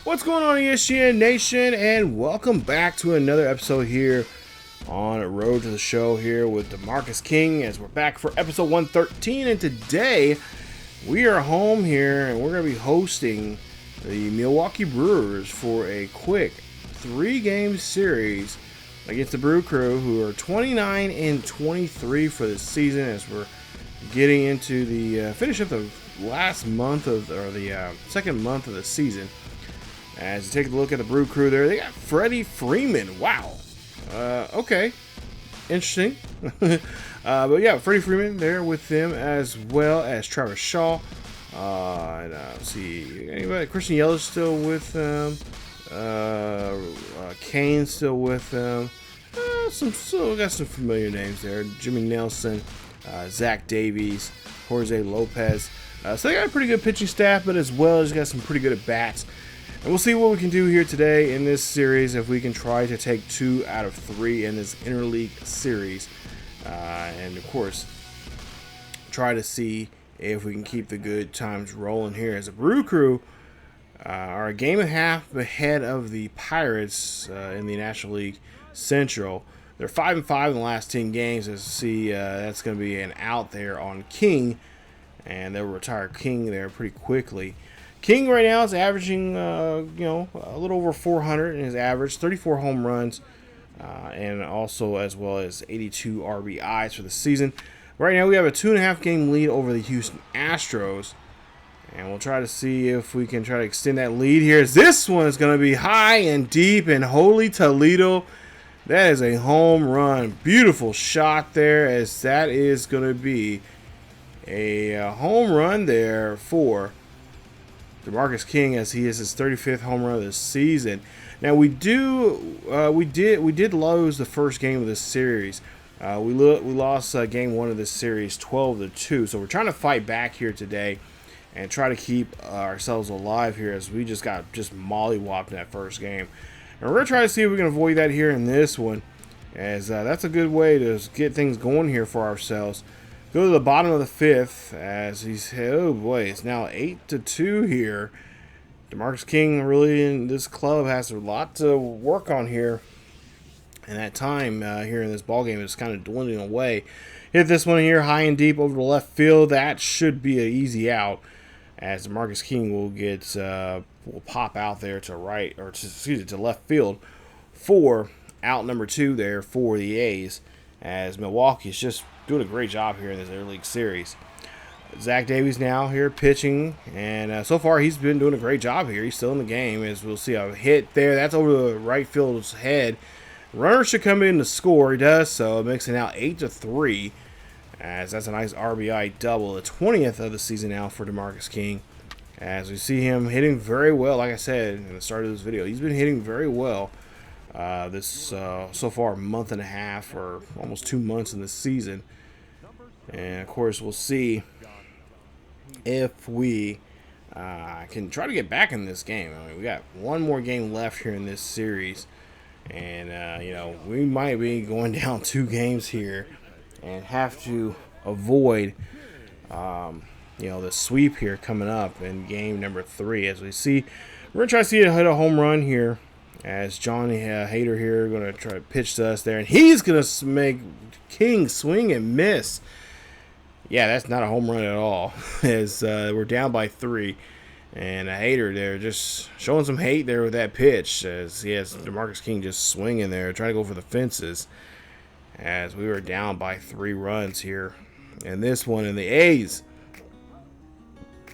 What's going on, ESGN Nation, and welcome back to another episode here on Road to the Show here with DeMarcus King, as we're back for episode 113. And today we are home here and we're going to be hosting the Milwaukee Brewers for a quick 3-game series against the Brew Crew, who are 29-23 for the season, as we're getting into the finish up the last month of, or the second month of the season. As you take a look at the Brew Crew there, they got Freddie Freeman. Wow. Okay. Interesting. But yeah, Freddie Freeman there with them, as well as Travis Shaw. Let's see. Anybody? Christian Yelich still with them. Kane still with them. Still got some familiar names there. Jimmy Nelson, Zach Davies, Jose Lopez. So they got a pretty good pitching staff, but as well as got some pretty good at bats. And we'll see what we can do here today in this series, if we can try to take 2 out of 3 in this interleague series. And of course, try to see if we can keep the good times rolling here, as the Brew Crew are a game and a half ahead of the Pirates in the National League Central. They're 5-5 in the last 10 games. As you see, that's going to be an out there on King, and they'll retire King there pretty quickly. King right now is averaging, a little over 400 in his average, 34 home runs, and also as well as 82 RBIs for the season. Right now we have a 2.5 game lead over the Houston Astros, and we'll try to see if we can try to extend that lead here. This one is going to be high and deep, and holy Toledo, that is a home run. Beautiful shot there, as that is going to be a home run there for DeMarcus King, as he is his 35th home run of the season. Now we did lose the first game of this series. We lost game 1 of this series 12-2. So we're trying to fight back here today and try to keep ourselves alive here, as we got mollywopped in that first game. And we're gonna try to see if we can avoid that here in this one, as that's a good way to get things going here for ourselves. Go to the bottom of the 5th, as he's, oh boy, it's now 8-2 here. DeMarcus King really in this club has a lot to work on here. And that time here in this ball game is kind of dwindling away. Hit this one here high and deep over the left field. That should be an easy out, as DeMarcus King will get will pop out there to right, or to left field for out number 2 there for the A's, as Milwaukee is just doing a great job here in this interleague series. Zach Davies now here pitching, and so far he's been doing a great job here. He's still in the game, as we'll see a hit there. That's over the right field's head. Runner should come in to score. He does so. It makes it now 8-3, as that's a nice RBI double, the 20th of the season now for DeMarcus King, as we see him hitting very well. Like I said in the start of this video, he's been hitting very well this so far, a month and a half, or almost 2 months in this season. And of course, we'll see if we can try to get back in this game. I mean, we got one more game left here in this series, and we might be going down 2 games here and have to avoid the sweep here coming up in game number 3. As we see, we're gonna try to see it hit a home run here, as Johnny Hader here going to try to pitch to us there, and he's going to make King swing and miss. Yeah, that's not a home run at all, as we're down by 3. And Hader there just showing some hate there with that pitch, as he has DeMarcus King just swinging there, trying to go for the fences, as we were down by 3 runs here. And this one, and the A's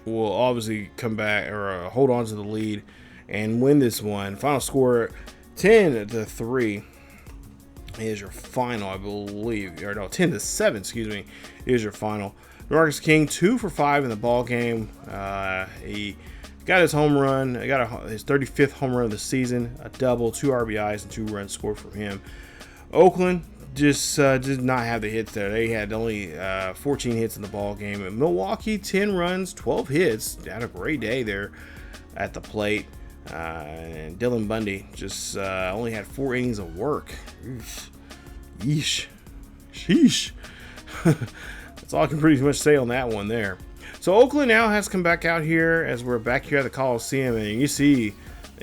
will obviously come back, or hold on to the lead and win this one. Final score 10-3 is your final, I believe, or no, 10-7, excuse me, is your final. DeMarcus King 2 for 5 in the ball game. He got his home run. He got his 35th home run of the season, a double, 2 RBIs, and 2 runs scored from him. Oakland just did not have the hits there. They had only 14 hits in the ball game. And Milwaukee, 10 runs, 12 hits. Had a great day there at the plate. And Dylan Bundy just only had 4 innings of work. Yeesh. Sheesh. That's all I can pretty much say on that one there. So Oakland now has come back out here as we're back here at the Coliseum, and you see,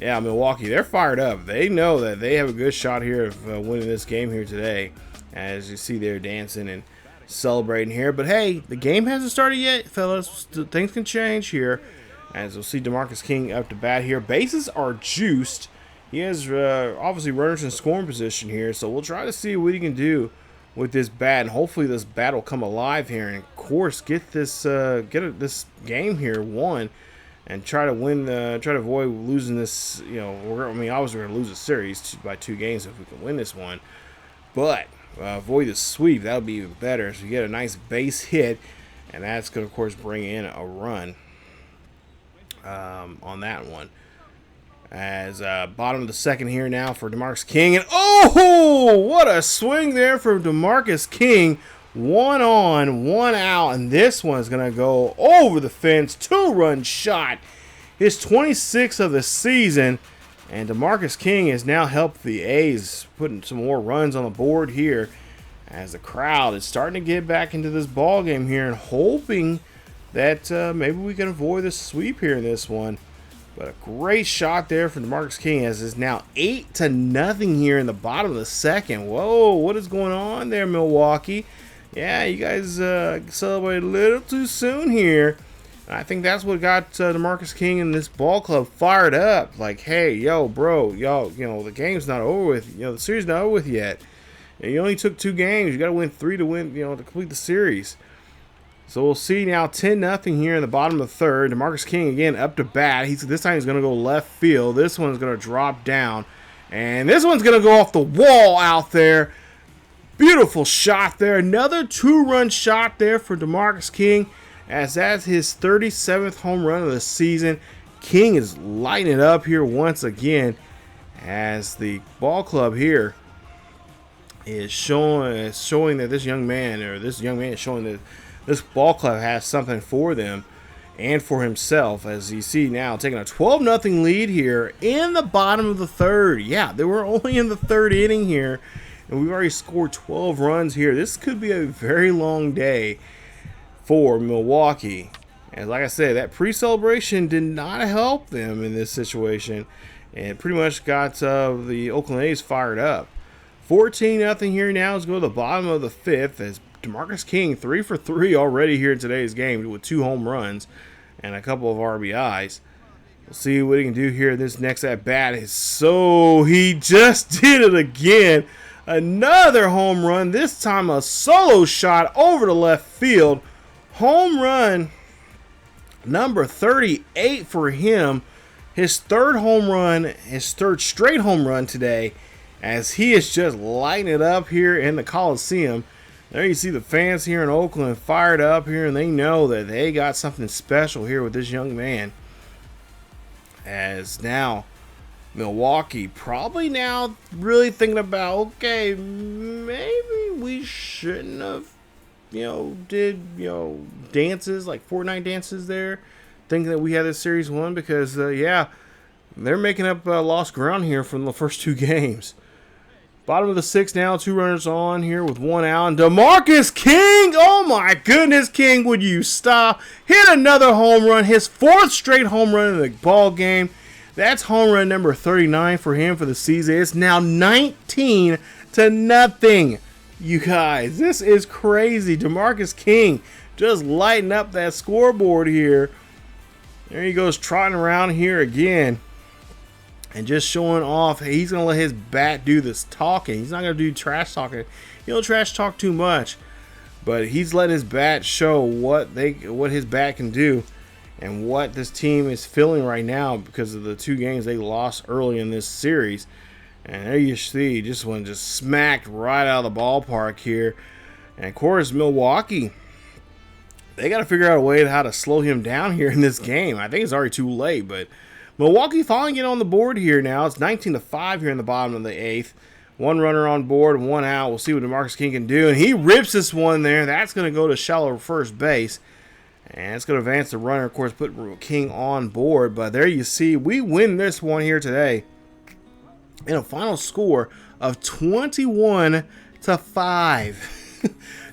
yeah, Milwaukee, they're fired up. They know that they have a good shot here of winning this game here today, as you see they're dancing and celebrating here. But hey, the game hasn't started yet, fellas. Things can change here, as we'll see DeMarcus King up to bat here. Bases are juiced. He has obviously runners in scoring position here, so we'll try to see what he can do with this bat, and hopefully this bat will come alive here, and of course get this this game here won, and try to win, try to avoid losing this. You know, I mean, obviously we're gonna lose a series by 2 games if we can win this one, but avoid the sweep. That would be even better. So you get a nice base hit, and that's gonna of course bring in a run on that one. As bottom of the second here now for DeMarcus King. And oh, what a swing there from DeMarcus King. 1 on, 1 out. And this one's going to go over the fence. 2-run shot. His 26th of the season. And DeMarcus King has now helped the A's putting some more runs on the board here, as the crowd is starting to get back into this ball game here, and hoping that maybe we can avoid the sweep here in this one. But a great shot there from DeMarcus King, as it's now 8-0 here in the bottom of the second. Whoa, what is going on there, Milwaukee? Yeah, you guys celebrated a little too soon here. And I think that's what got DeMarcus King and this ball club fired up. Like, hey, yo, bro, yo, you know, the game's not over with. You know, the series not over with yet. And you only took 2 games. You got to win 3 to win, you know, to complete the series. So we'll see now 10-0 here in the bottom of the third. DeMarcus King again up to bat. This time he's going to go left field. This one's going to drop down. And this one's going to go off the wall out there. Beautiful shot there. Another 2-run shot there for DeMarcus King, as that's his 37th home run of the season. King is lighting it up here once again, as the ball club here is showing that this young man is showing that this ball club has something for them and for himself, as you see now taking a 12-0 lead here in the bottom of the third. Yeah, they were only in the 3rd inning here, and we've already scored 12 runs here. This could be a very long day for Milwaukee. And like I said, that pre-celebration did not help them in this situation, and pretty much got the Oakland A's fired up. 14-0 here now. Let's go to the bottom of the 5th, as DeMarcus King 3 for 3 already here in today's game, with 2 home runs and a couple of RBIs. We'll see what he can do here. This next at bat so he just did it again. Another home run. This time a solo shot over to left field. Home run number 38 for him. His 3rd home run, his 3rd straight home run today, as he is just lighting it up here in the Coliseum. There you see the fans here in Oakland fired up here, and they know that they got something special here with this young man. As now Milwaukee probably now really thinking about, okay, maybe we shouldn't have, did, dances, like Fortnite dances there, thinking that we had this series won, because, yeah, they're making up lost ground here from the first 2 games. Bottom of the 6th now, 2 runners on here with 1 out. And DeMarcus King, oh my goodness, King, would you stop? Hit another home run, his 4th straight home run in the ball game. That's home run number 39 for him for the season. It's now 19-0. You guys, this is crazy. DeMarcus King just lighting up that scoreboard here. There he goes, trotting around here again. And just showing off, he's going to let his bat do this talking. He's not going to do trash talking. He don't trash talk too much. But he's letting his bat show what his bat can do, and what this team is feeling right now because of the 2 games they lost early in this series. And there you see, just one just smacked right out of the ballpark here. And of course, Milwaukee, they got to figure out a way how to slow him down here in this game. I think it's already too late, but Milwaukee finally get on the board here now. It's 19-5 here in the bottom of the 8th. 1 runner on board, 1 out. We'll see what DeMarcus King can do. And he rips this one there. That's going to go to shallow first base. And it's going to advance the runner, of course, put King on board. But there you see, we win this one here today in a final score of 21-5.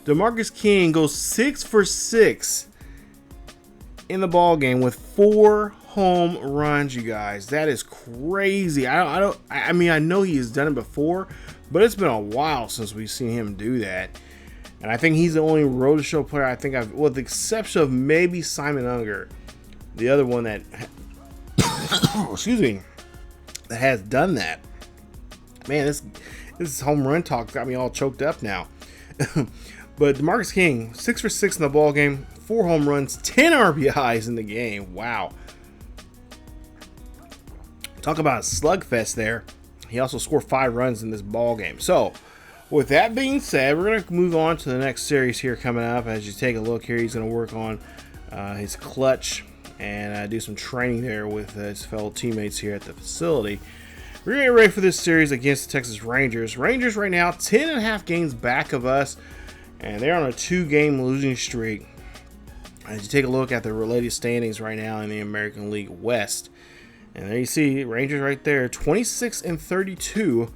DeMarcus King goes 6 for 6 in the ball game with 4 home runs, you guys. That is crazy. I mean, I know he has done it before, but it's been a while since we've seen him do that. And I think he's the only road to show player I think I've, with the exception of maybe Simon Unger, the other one that, excuse me, that has done that. Man, this home run talk got me all choked up now. But DeMarcus King, 6 for 6 in the ball game, 4 home runs, 10 RBIs in the game. Wow. Talk about a slugfest there. He also scored 5 runs in this ball game. So, with that being said, we're going to move on to the next series here coming up. As you take a look here, he's going to work on his clutch and do some training there with his fellow teammates here at the facility. We're going to get ready for this series against the Texas Rangers. Rangers right now 10.5 games back of us, and they're on a 2-game losing streak. As you take a look at the related standings right now in the American League West, and there you see Rangers right there, 26-32.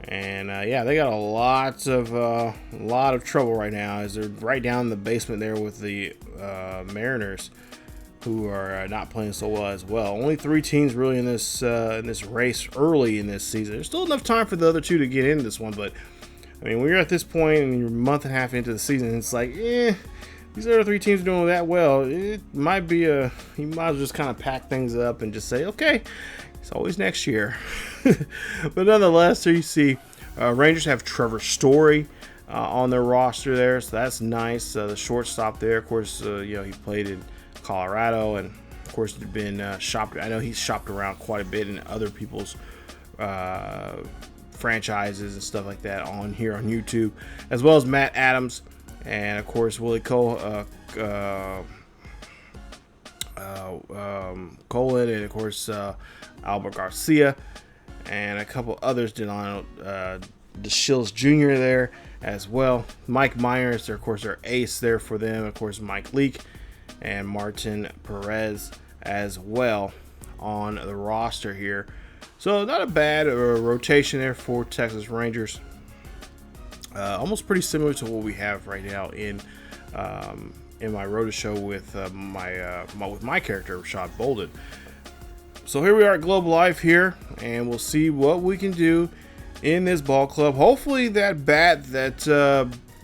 And yeah, they got a lot of trouble right now as they're right down in the basement there with the Mariners, who are not playing so well as well. Only 3 teams really in this race early in this season. There's still enough time for the other 2 to get into this one, but I mean, when you're at this point and you're a month and a half into the season, it's like, these other 3 teams are doing that well. It might be you might as well just kind of pack things up and just say, okay, it's always next year. But nonetheless, there you see Rangers have Trevor Story on their roster there, so that's nice. The shortstop there, of course, you know, he played in Colorado, and of course he's been shopped. I know he's shopped around quite a bit in other people's franchises and stuff like that on here on YouTube, as well as Matt Adams, and of course Willie Colin, and of course Albert Garcia, and a couple others, Delano DeShields Jr. there as well. Mike Myers, of course, their ace there for them. Of course, Mike Leake and Martin Perez as well on the roster here. So not a bad rotation there for Texas Rangers. Almost pretty similar to what we have right now in my Roto Show with my character Rashad Bolden. So here we are at Globe Life here, and we'll see what we can do in this ball club. Hopefully that bat that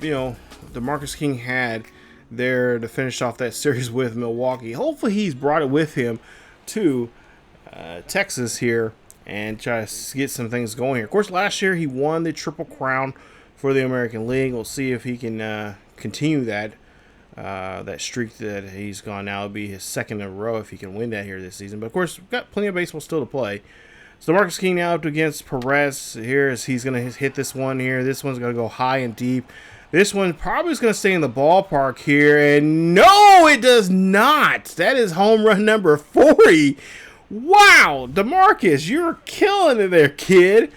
you know, DeMarcus King had there to finish off that series with Milwaukee, hopefully he's brought it with him to Texas here and try to get some things going here. Of course, last year he won the Triple Crown for the American League. We'll see if he can continue that streak that he's gone now. It'll be his 2nd in a row if he can win that here this season. But of course, we've got plenty of baseball still to play. So DeMarcus King now up against Perez here as he's going to hit this one here. This one's going to go high and deep. This one probably is going to stay in the ballpark here. And no, it does not. That is home run number 40. Wow, DeMarcus, you're killing it there, kid.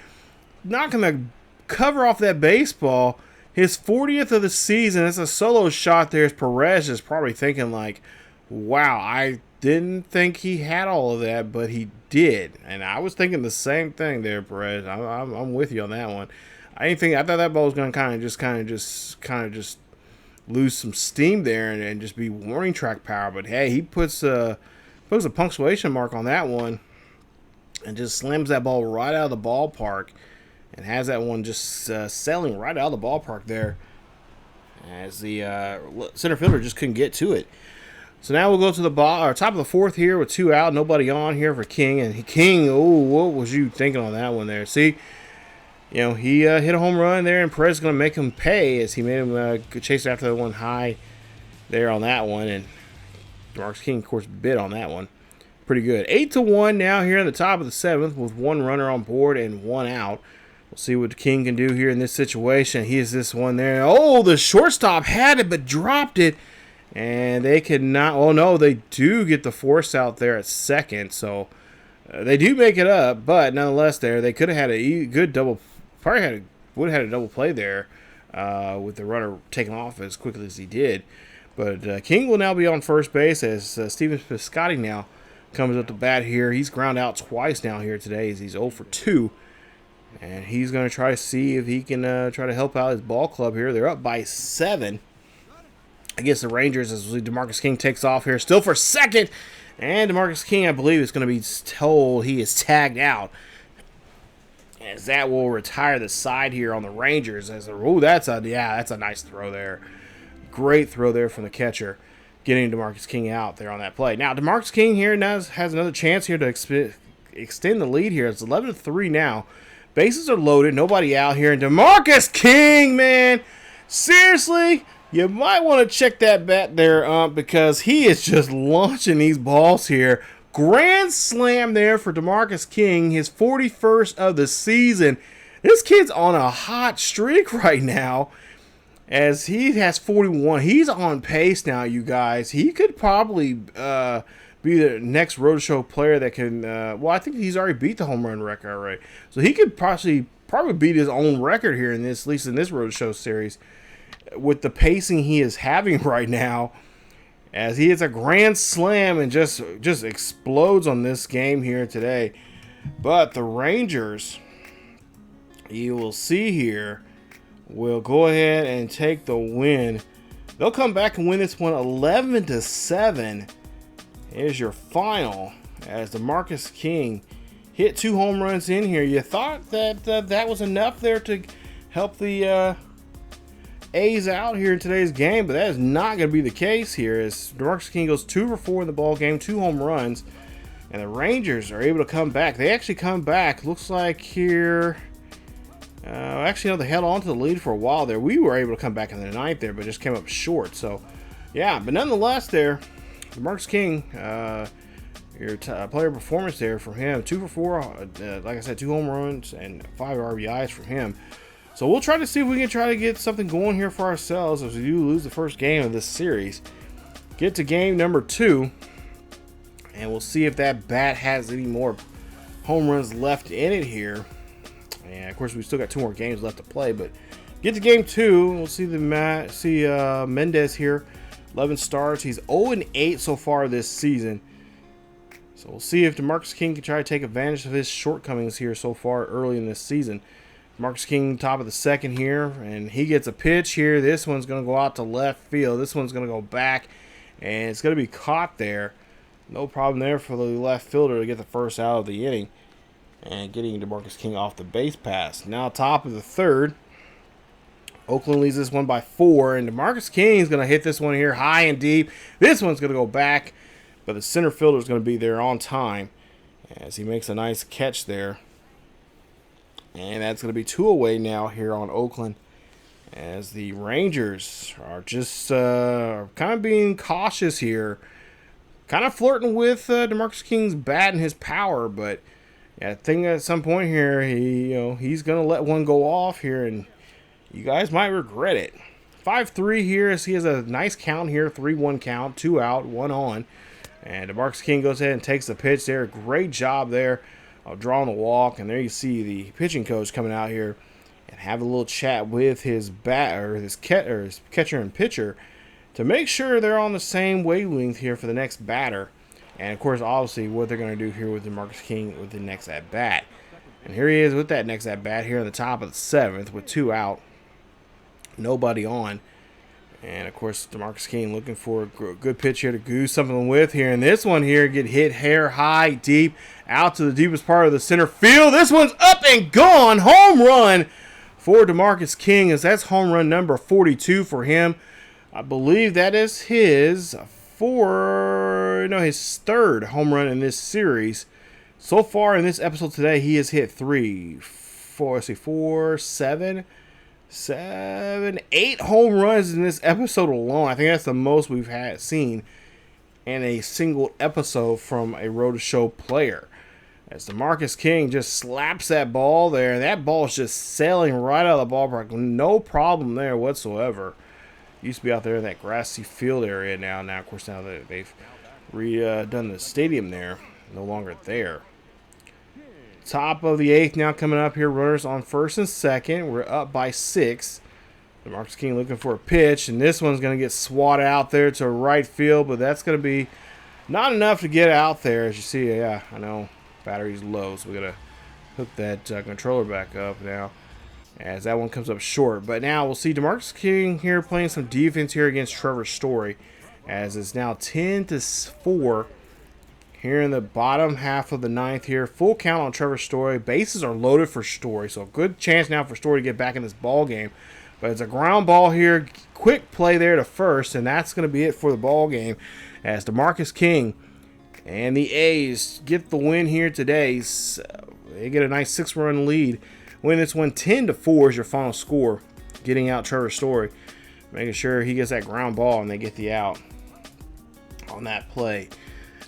Not going to cover off that baseball. His 40th of the season. It's a solo shot there. Perez is probably thinking like, wow, I didn't think he had all of that, but he did. And I was thinking the same thing there, Perez. I'm with you on that one. I thought that ball was going to kind of just lose some steam there and just be warning track power. But hey, he puts a punctuation mark on that one and just slams that ball right out of the ballpark and has that one just sailing right out of the ballpark there as the center fielder just couldn't get to it. So now we'll go to the top of the 4th here with 2 out, nobody on here for King. And King, oh, what was you thinking on that one there? See, you know, he hit a home run there, and Perez is going to make him pay as he made him chase after the one high there on that one. And DeMarcus King, of course, bid on that one. Pretty good. 8-1 now here in the top of the 7th with 1 runner on board and 1 out. We'll see what King can do here in this situation. He is this one there. Oh, the shortstop had it but dropped it. And they could not. Oh, no, they do get the force out there at 2nd. So they do make it up. But nonetheless, they could have had a good double. Probably would have had a double play there with the runner taking off as quickly as he did. But King will now be on first base as Steven Piscotty now comes up to bat here. He's ground out twice now here today as he's 0 for 2. And he's going to try to see if he can try to help out his ball club here. They're up by 7. against the Rangers as DeMarcus King takes off here, still for second. And DeMarcus King, I believe, is going to be told he is tagged out, as that will retire the side here on the Rangers. That's a nice throw there. Great throw there from the catcher, getting DeMarcus King out there on that play. Now DeMarcus King here now has another chance here to extend the lead here. It's 11-3 now. Bases are loaded, nobody out here, and DeMarcus King, man, seriously, you might want to check that bat there, because he is just launching these balls here. Grand slam there for DeMarcus King, his 41st of the season. This kid's on a hot streak right now, as he has 41. He's on pace now, you guys. He could probably be the next Roadshow player that can, well, I think he's already beat the home run record already. So he could probably beat his own record here in this, at least in this Roadshow series, with the pacing he is having right now, as he hits a grand slam and just explodes on this game here today. But the Rangers, you will see here, will go ahead and take the win. They'll come back and win this one 11-7. Here's your final, as DeMarcus King hit 2 home runs in here. You thought that that was enough there to help the A's out here in today's game, but that is not going to be the case here, as DeMarcus King goes 2 for 4 in the ball game, 2 home runs, and the Rangers are able to come back. They actually come back. Looks like here, actually, no, they held on to the lead for a while there. We were able to come back in the 9th there, but just came up short. So, yeah, but nonetheless, there, DeMarcus King, your player performance there from him, 2 for 4, like I said, 2 home runs and 5 RBIs from him. So we'll try to see if we can try to get something going here for ourselves as we do lose the first game of this series. Get to game number 2, and we'll see if that bat has any more home runs left in it here. And of course, we still got 2 more games left to play, but get to game 2. We'll see Mendez here, 11 starts. He's 0-8 so far this season. So we'll see if DeMarcus King can try to take advantage of his shortcomings here so far early in this season. DeMarcus King, top of the second here, and he gets a pitch here. This one's going to go out to left field. This one's going to go back, and it's going to be caught there. No problem there for the left fielder to get the first out of the inning, and getting DeMarcus King off the base pass. Now top of the third, Oakland leads this one by 4, and DeMarcus King is going to hit this one here high and deep. This one's going to go back, but the center fielder is going to be there on time as he makes a nice catch there. And that's going to be 2 away now here on Oakland, as the Rangers are just kind of being cautious here, kind of flirting with DeMarcus King's bat and his power. But yeah, I think at some point here, he's going to let one go off here, and you guys might regret it. 5-3 here, as he has a nice count here, 3-1 count, 2 out, 1 on. And DeMarcus King goes ahead and takes the pitch there. Great job there. Drawing a walk, and there you see the pitching coach coming out here and have a little chat with his his catcher and pitcher to make sure they're on the same wavelength here for the next batter. And of course, obviously, what they're going to do here with DeMarcus King with the next at bat. And here he is with that next at bat here in the top of the 7th with 2 out, nobody on. And of course, DeMarcus King looking for a good pitch here to goose something with here. And this one here get hit hair high, deep, out to the deepest part of the center field. This one's up and gone. Home run for DeMarcus King, as that's home run number 42 for him. I believe that is his 3rd home run in this series. So far in this episode today, he has hit 8 home runs in this episode alone. I think that's the most we've seen in a single episode from a Roadshow player. As DeMarcus King just slaps that ball there, and that ball is just sailing right out of the ballpark. No problem there whatsoever. Used to be out there in that grassy field area now. Now, of course, now that they've redone the stadium there, no longer there. Top of the 8th now coming up here. Runners on 1st and 2nd. We're up by 6. DeMarcus King looking for a pitch, and this one's going to get swatted out there to right field, but that's going to be not enough to get out there. As you see, yeah, I know battery's low, so we got to hook that controller back up now. as that one comes up short. But now we'll see DeMarcus King here playing some defense here against Trevor Story, as it's now 10-4 here in the bottom half of the ninth here. Full count on Trevor Story. Bases are loaded for Story, so a good chance now for Story to get back in this ball game. But it's a ground ball here. Quick play there to first, and that's going to be it for the ball game, as DeMarcus King and the A's get the win here today. So they get a nice 6-run lead. Win this one 10-4 is your final score, getting out Trevor Story, making sure he gets that ground ball and they get the out on that play.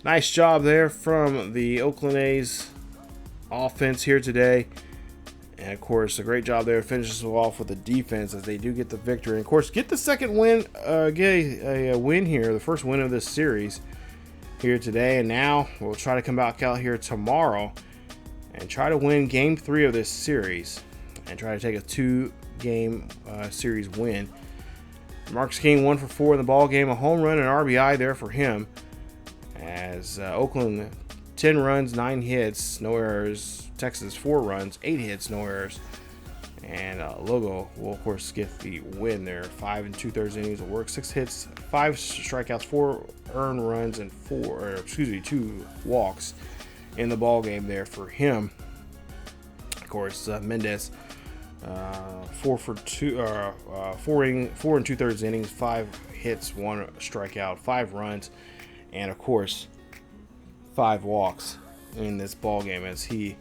Nice job there from the Oakland A's offense here today. And, of course, a great job there finishes off with the defense as they do get the victory. And, of course, get the second win, get a win here, the first win of this series here today. And now we'll try to come back out here tomorrow and try to win Game 3 of this series and try to take a 2-game series win. DeMarcus King 1 for 4 in the ball game, a home run and RBI there for him. As Oakland 10 runs, 9 hits, no errors. Texas 4 runs, 8 hits, no errors. And Logo will of course get the win there. 5 2/3 innings of work, 6 hits, 5 strikeouts, 4 earned runs, and 2 walks in the ball game there for him. Of course, Mendez 4 2/3 innings, 5 hits, 1 strikeout, 5 runs, and of course 5 walks in this ball game, as he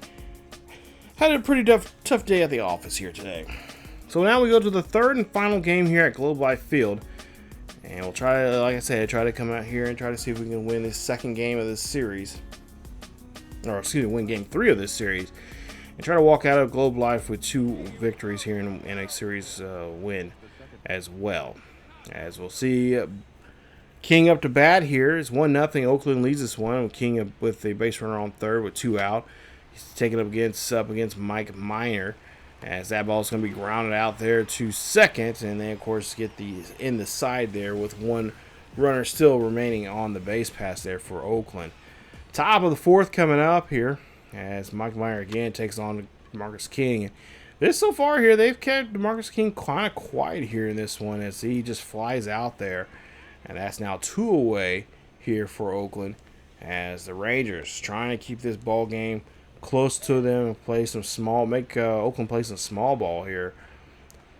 had a pretty tough day at the office here today. So now we go to the third and final game here at Globe Life Field, and we'll try to, like I said, try to come out here and try to see if we can win this second game of this series, or excuse me, win Game 3 of this series, and try to walk out of Globe Life with 2 victories here in a series win as well. As we'll see, King up to bat here. It's 1-0. Oakland leads this one. King up with a base runner on third with 2 out. He's taken up against Mike Minor, as that ball is going to be grounded out there to second, and then of course get the in the side there with 1 runner still remaining on the base pass there for Oakland. Top of the 4th coming up here, as Mike Minor again takes on DeMarcus King. This so far here, they've kept DeMarcus King kind of quiet here in this one, as he just flies out there. And that's now 2 away here for Oakland, as the Rangers trying to keep this ball game close to them and play some make Oakland play some small ball here.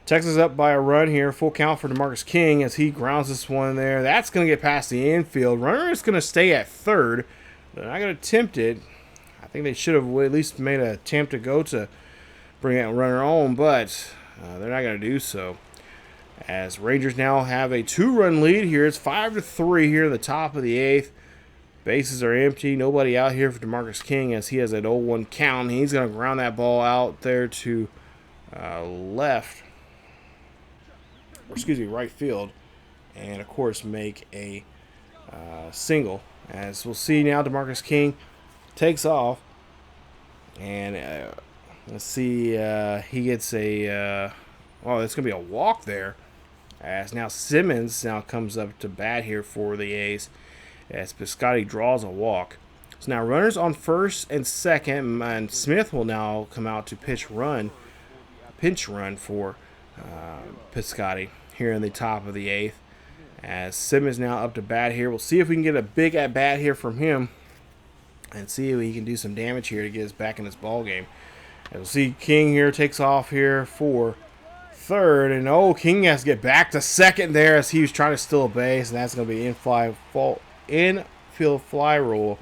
Texas up by a run here. Full count for DeMarcus King as he grounds this one there. That's going to get past the infield. Runner is going to stay at third. They're not going to attempt it. I think they should have at least made an attempt to go to bring that runner on, but they're not going to do so. As Rangers now have a 2-run lead here. It's 5-3 here in the top of the 8th. Bases are empty. Nobody out here for DeMarcus King, as he has an 0-1 count. He's going to ground that ball out there to right field. And, of course, make a single. As we'll see now, DeMarcus King takes off. And let's see, he gets a... oh, that's going to be a walk there. As now Simmons now comes up to bat here for the A's, as Piscotty draws a walk. So now runners on first and second, and Smith will now come out to pinch run for Piscotty here in the top of the 8th. As Simmons now up to bat here. We'll see if we can get a big at bat here from him and see if he can do some damage here to get us back in this ball game. And we'll see King here takes off here for third, and King has to get back to second there as he was trying to steal a base, and that's going to be infield fly rule.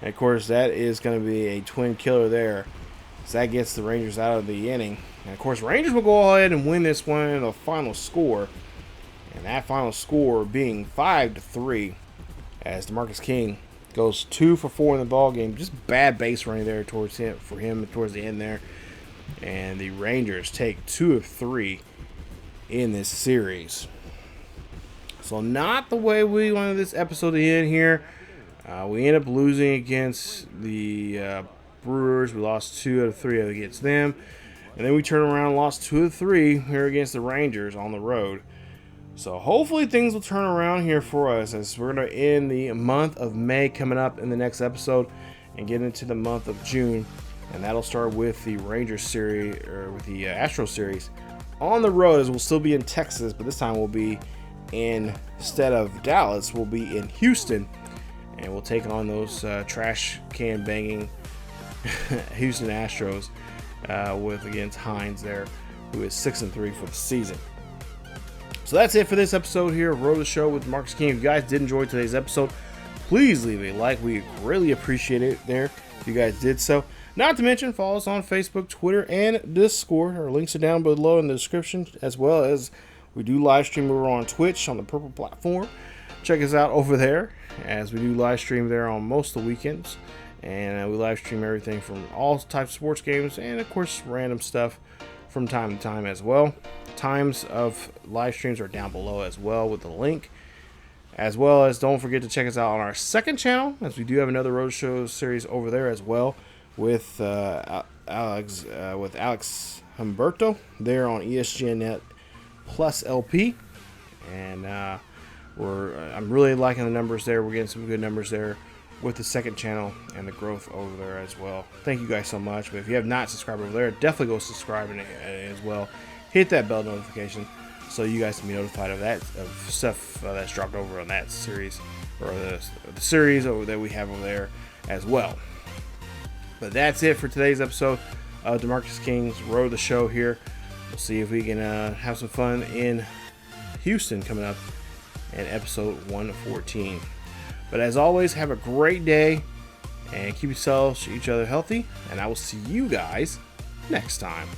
And of course that is going to be a twin killer there, so that gets the Rangers out of the inning. And of course Rangers will go ahead and win this one in the final score, and that final score being 5-3, as DeMarcus King goes 2 for 4 in the ball game. Just bad base running there towards him towards the end there. And the Rangers take 2 of 3 in this series. So not the way we wanted this episode to end here. We end up losing against the Brewers. We lost 2 out of 3 against them. And then we turn around and lost 2 of 3 here against the Rangers on the road. So hopefully things will turn around here for us, as we're going to end the month of May coming up in the next episode and get into the month of June and that'll start with the Rangers series, or with the Astros series on the road, as we'll still be in Texas, but this time we'll be instead of Dallas, we'll be in Houston, and we'll take on those trash can banging Houston Astros with against Hines there, who is 6-3 for the season. So that's it for this episode here of Road to the Show with DeMarcus King. If you guys did enjoy today's episode, please leave a like. We really appreciate it there if you guys did so. Not to mention, follow us on Facebook, Twitter, and Discord. Our links are down below in the description, as well as we do live stream over on Twitch on the Purple platform. Check us out over there, as we do live stream there on most of the weekends. And we live stream everything from all types of sports games and, of course, random stuff from time to time as well. Times of live streams are down below as well with the link. As well as, don't forget to check us out on our second channel, as we do have another road show series over there as well with Alex Humberto there on ESGNet plus LP. And I'm really liking the numbers there. We're getting some good numbers there with the second channel and the growth over there as well. Thank you guys so much. But if you have not subscribed over there, definitely go subscribe as well. Hit that bell notification so you guys can be notified of that stuff that's dropped over on that series, or the series that we have over there as well. But that's it for today's episode of DeMarcus King's Road to the Show here. We'll see if we can have some fun in Houston coming up in episode 114. But as always, have a great day and keep yourselves, each other healthy, and I will see you guys next time.